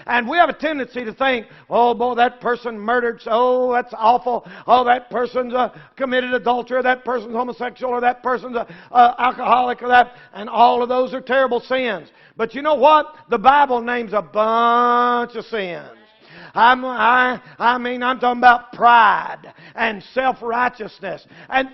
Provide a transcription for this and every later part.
And we have a tendency to think, oh boy, that person murdered, oh, that's awful. Oh, that person's committed adultery, or that person's homosexual, or that person's alcoholic, or that. And all of those are terrible sins. But you know what? The Bible names a bunch of sins. I'm talking about pride and self-righteousness. And,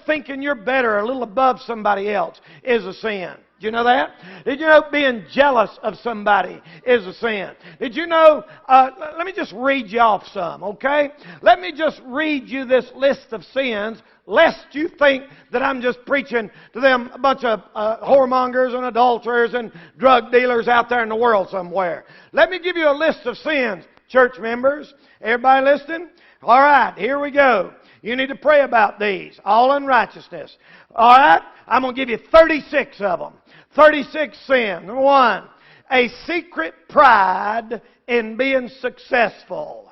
thinking you're better, a little above somebody else is a sin. Did you know that? Did you know being jealous of somebody is a sin? Did you know, let me just read you off some, okay? Let me just read you this list of sins, lest you think that I'm just preaching to them a bunch of whoremongers and adulterers and drug dealers out there in the world somewhere. Let me give you a list of sins. Church members, everybody listening? All right, here we go. You need to pray about these. All unrighteousness. All right? I'm going to give you 36 of them. 36 sins. Number 1, a secret pride in being successful.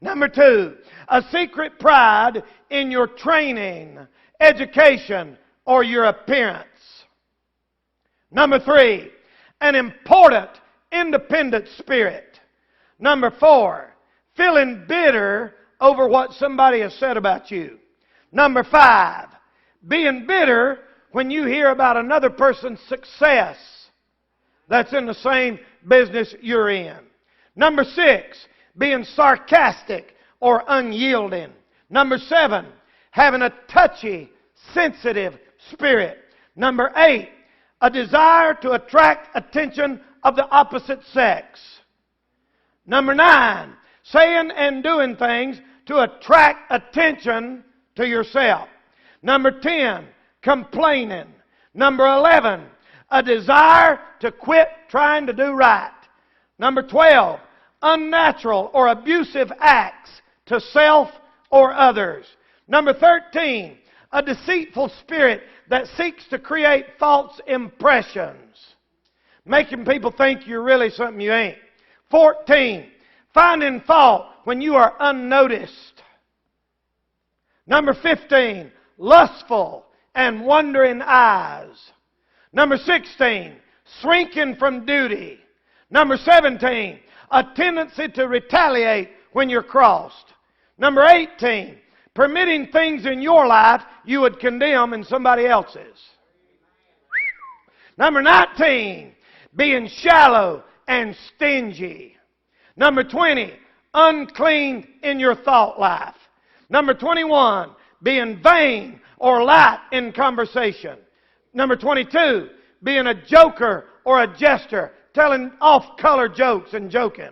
Number 2, a secret pride in your training, education, or your appearance. Number 3, an important, independent spirit. Number 4, feeling bitter over what somebody has said about you. Number 5, being bitter when you hear about another person's success that's in the same business you're in. Number 6, being sarcastic or unyielding. Number 7, having a touchy, sensitive spirit. Number 8, a desire to attract attention of the opposite sex. Number 9, saying and doing things to attract attention to yourself. Number 10, complaining. Number 11, a desire to quit trying to do right. Number 12, unnatural or abusive acts to self or others. Number 13, a deceitful spirit that seeks to create false impressions, making people think you're really something you ain't. 14, finding fault when you are unnoticed. Number 15, lustful and wandering eyes. Number 16, shrinking from duty. Number 17, a tendency to retaliate when you're crossed. Number 18, permitting things in your life you would condemn in somebody else's. Number 19, being shallow and stingy. Number 20, unclean in your thought life. Number 21, being vain or light in conversation. Number 22, being a joker or a jester, telling off-color jokes and joking.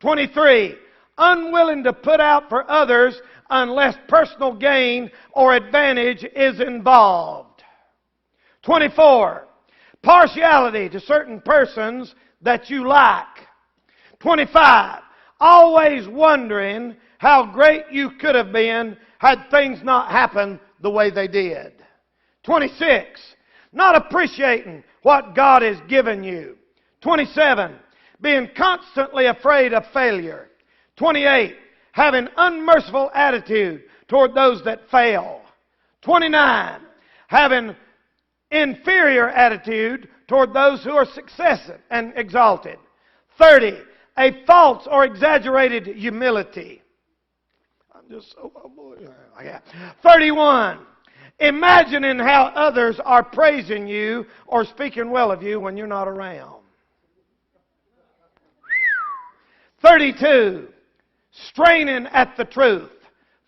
23, unwilling to put out for others unless personal gain or advantage is involved. 24, partiality to certain persons that you like. 25, always wondering how great you could have been had things not happened the way they did. 26, not appreciating what God has given you. 27, being constantly afraid of failure. 28, having unmerciful attitude toward those that fail. 29, having inferior attitude toward those who are successive and exalted. 30, a false or exaggerated humility. I'm just so... Yeah. 31, imagining how others are praising you or speaking well of you when you're not around. 32, straining at the truth.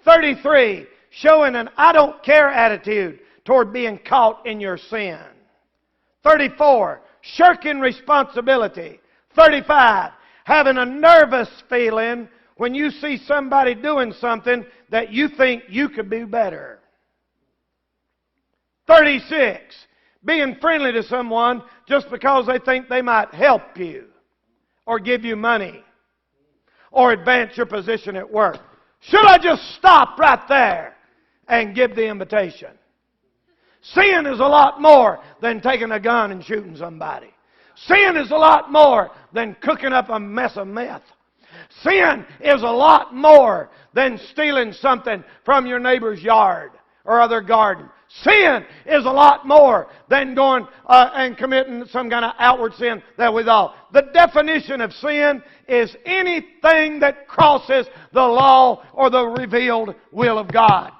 33, showing an I don't care attitude toward being caught in your sin. 34, shirking responsibility. 35, having a nervous feeling when you see somebody doing something that you think you could do better. 36, being friendly to someone just because they think they might help you or give you money or advance your position at work. Should I just stop right there and give the invitation? Sin is a lot more than taking a gun and shooting somebody. Sin is a lot more than cooking up a mess of meth. Sin is a lot more than stealing something from your neighbor's yard or other garden. Sin is a lot more than going and committing some kind of outward sin that we thought. The definition of sin is anything that crosses the law or the revealed will of God.